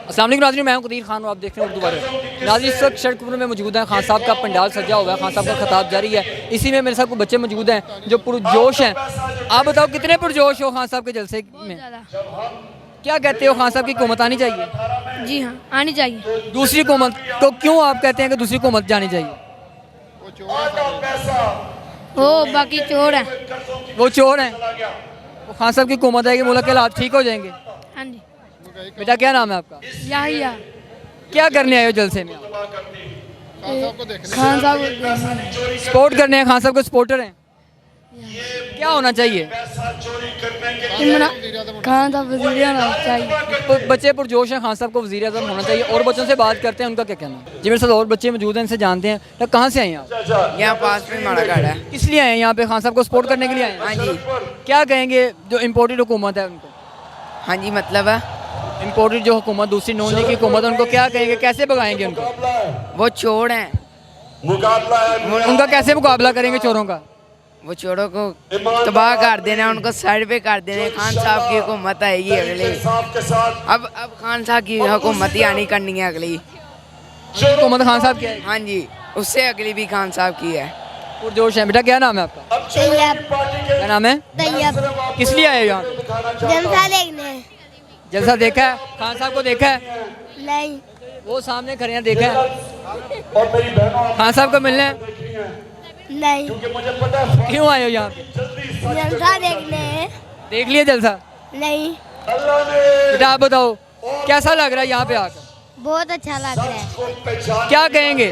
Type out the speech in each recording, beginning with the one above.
अस्सलाम वालेकुम नाज़रीन, मैं हूं कदीर खान और आप देख रहे हैं उर्दू वर्ल्ड। नाज़रीन, इस वक्त सड़क में मौजूद हैं। खान साहब का पंडाल सजा हुआ है, खान साहब का खिताब जारी है। इसी में मेरे साथ कुछ बच्चे मौजूद हैं जो पुरजोश हैं। आप बताओ कितने पुरजोश हो खान साहब के जलसे में? क्या कहते हो, खान साहब की हुकूमत आनी चाहिए? जी हाँ, आनी चाहिए। दूसरी हुकूमत तो क्यों आप कहते हैं कि दूसरी हुकूमत जानी चाहिए? वो बाकी चोर है। वो चोर हैं। वो खान साहब की हुकूमत आएगी, मुल्क के हालात ठीक हो जाएंगे। हाँ जी। बेटा क्या नाम है आपका? याहिया। क्या करने आए हो जलसे में? खान साहब सपोर्ट करने हैं, खान साहब के सपोर्टर हैं। क्या होना चाहिए? खान साहब वज़ीर होना चाहिए। बच्चे पुरजोश हैं, खान साहब को वज़ीर आज़म होना चाहिए। और बच्चों से बात करते हैं, उनका क्या कहना है। जी मेरे साथ और बच्चे मौजूद हैं, इनसे जानते हैं। तो कहाँ से आए हैं आप? यहाँ पास में हमारा घर है। किस लिए आए हैं यहाँ पे? खान साहब को सपोर्ट करने के लिए आए हैं? हाँ जी। क्या कहेंगे जो इम्पोर्टेड हुकूमत है उनको? हाँ जी, मतलब है इम्पोर्टेड जो हुकूमत, दूसरी नॉन लीग की हुकूमत है, उनको क्या कहेंगे, कैसे भगाएंगे उनको? वो चोर हैं। उनका कैसे मुकाबला करेंगे चोरों का? वो चोरों को तबाह कर देना, उनको साइड पे कर देना। खान साहब की हुकूमत आएगी अगली। अब खान साहब की हुकूमत ही आनी करनी है अगली। हुकूमत खान साहब की है। हाँ जी, उससे अगली भी खान साहब की है। पुरजोश है। बेटा क्या नाम है आपका? तैयब। क्या नाम है? तैयब। किस लिए आए हो यहाँ? जलसा देखने। जलसा देखा है? खान साहब को देखा है? नहीं। वो सामने खड़े हैं, देखा है? खान साहब को मिलने नहीं। क्यों आए हो यहाँ पे? जलसा देखने। देख लिया जलसा? नहीं। बेटा आप बताओ कैसा लग रहा है यहाँ पे आकर? बहुत अच्छा लग रहा है। क्या कहेंगे?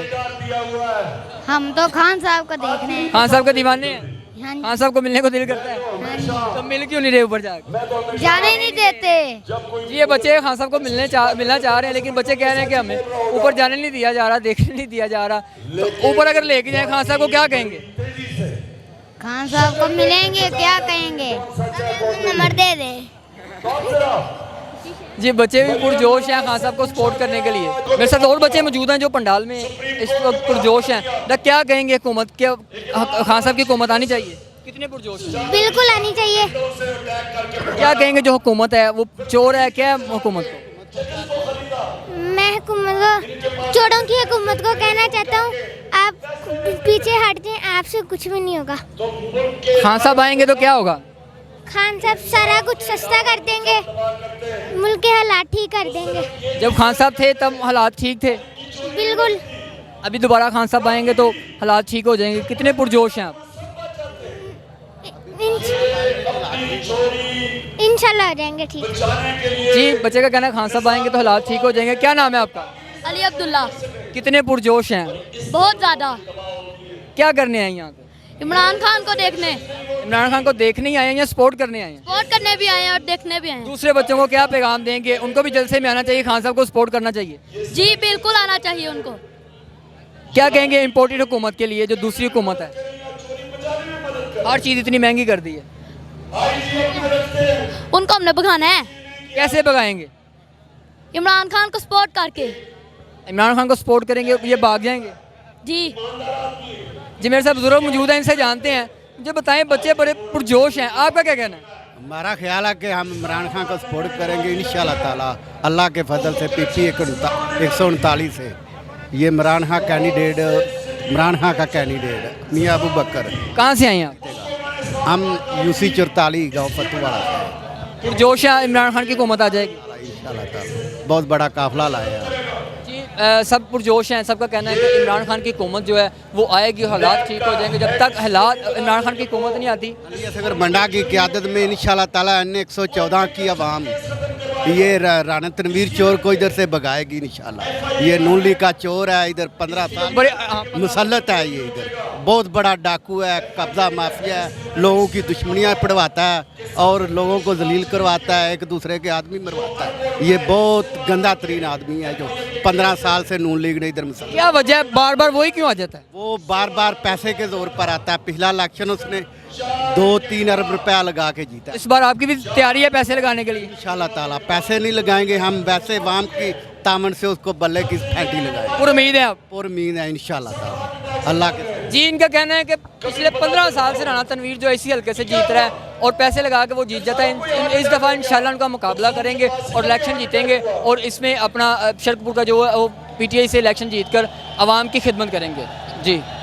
हम तो खान साहब को देखने हैं। खान साहब के दीवाने हैं। हाँ जी। खान साहब को मिलने को दिल करता है, हाँ जी। तो मिल क्यों नहीं रहे ऊपर जाकर? जाने ही नहीं देते। जी ये बच्चे खान साहब को मिलना चाह रहे हैं, लेकिन बच्चे कह रहे हैं कि हमें ऊपर जाने नहीं दिया जा रहा, देखने नहीं दिया जा रहा। तो ऊपर अगर लेके जाए खान साहब को क्या कहेंगे? खान साहब को मिलेंगे, क्या कहेंगे? नंबर दे दे। जी बच्चे भी पुरजोश हैं खान साहब को सपोर्ट करने के लिए। मेरे साथ और बच्चे मौजूद हैं जो पंडाल में इस वक्त पुरजोश हैं। तो क्या कहेंगे हुकूमत के, खान साहब की हुकूमत आनी चाहिए? कितने पुरजोश हैं? बिल्कुल आनी चाहिए। क्या कहेंगे जो हुकूमत है वो चोर है क्या हुकूमत को? मैं हुकूमत को, चोरों की हुकूमत को कहना चाहता हूँ, आप पीछे हट जाएं, आपसे कुछ भी नहीं होगा। खान साहब आएंगे तो क्या होगा? खान साहब सारा कुछ सस्ता कर देंगे, मुल्क के हालात ठीक कर देंगे। जब खान साहब थे तब हालात ठीक थे, बिल्कुल। अभी दोबारा खान साहब आएंगे तो हालात ठीक हो जाएंगे। कितने पुरजोश हैं आप? इंशाल्लाह हो जाएंगे ठीक। जी बच्चे का कहना है खान साहब आएंगे तो हालात ठीक हो जाएंगे। क्या नाम है आपका? अली अब्दुल्ला। कितने पुरजोश हैं? बहुत ज़्यादा। क्या करने आए हैं यहाँ पे? इमरान खान को देखने, इमरान खान को देखने ही आए हैं या सपोर्ट करने आए हैं? सपोर्ट करने भी आए हैं और देखने भी आए हैं। दूसरे बच्चों को क्या पैगाम देंगे? उनको भी जलसे में आना चाहिए, खान साहब को सपोर्ट करना चाहिए। जी बिल्कुल आना चाहिए उनको। क्या कहेंगे इम्पोर्टेड हुकूमत के लिए जो दूसरी हुकूमत है? हर चीज़ इतनी महंगी कर दी है, उनको हमने भगाना है कैसे भगाएंगे? इमरान खान को सपोर्ट करके। इमरान खान को सपोर्ट करेंगे ये भाग जाएंगे? जी। जी मेरे साथ बुजुर्ग मौजूद हैं, इनसे जानते हैं। मुझे बताएं बच्चे बड़े पुरजोश हैं, आपका क्या कहना है? हमारा ख्याल है कि हम इमरान खान को सपोर्ट करेंगे इंशाल्लाह ताला, अल्लाह के फजल से। PP 139 से ये इमरान खान का कैंडिडेट मियाँ अबू बकर। कहाँ से आए हैं आप? हम UC 44 गाँव फतूवाड़ा से। पुरजोश है, इमरान खान की हुकूमत आ जाएगी इंशाल्लाह ताला, बहुत बड़ा काफिला लाया है। जी। सब पुरजोश हैं, सबका कहना है कि इमरान खान की हुकूमत जो है वो आएगी, हालात ठीक हो जाएंगे। जब तक हालात इमरान खान की हुकूमत नहीं आती, अगर मंडा की क़यादत में इंशाल्लाह ताला अन्य 114 की आवाम ये राना तनवीर चोर को इधर से भगाएगी इंशाल्लाह। ये नून लीग का चोर है, इधर 15 साल बड़े मुसल्लत है, ये इधर बहुत बड़ा डाकू है, कब्जा माफिया है, लोगों की दुश्मनियाँ पढ़वाता है और लोगों को जलील करवाता है, एक दूसरे के आदमी मरवाता है। ये बहुत गंदा तरीन आदमी है जो 15 साल से नून लीग ने इधर मुसल्लत। क्या वजह है बार बार वही क्यों आ जाता है? वो बार बार पैसे के जोर पर आता है। पिछला इलेक्शन उसने 2-3 अरब रुपया लगा के जीता। इस बार आपकी भी तैयारी है पैसे लगाने के लिए? इंशाल्लाह ताला पैसे नहीं लगाएंगे हम, वैसे वाम की तामन से उसको बल्ले की फैंटी लगाएंगे। पूरी उम्मीद है आप? पूरी उम्मीद है इंशाल्लाह ताला, अल्लाह के। जी इनका कहना है कि पिछले 15 साल से राना तनवीर जो इसी हल्के से जीत रहा है, और पैसे लगा के वो जीत जाता है। इस दफ़ा इंशाल्लाह उनका मुकाबला करेंगे और इलेक्शन जीतेंगे और इसमें अपना शरकपुर का जो है वो PTI से इलेक्शन जीत कर आवाम की खिदमत करेंगे। जी।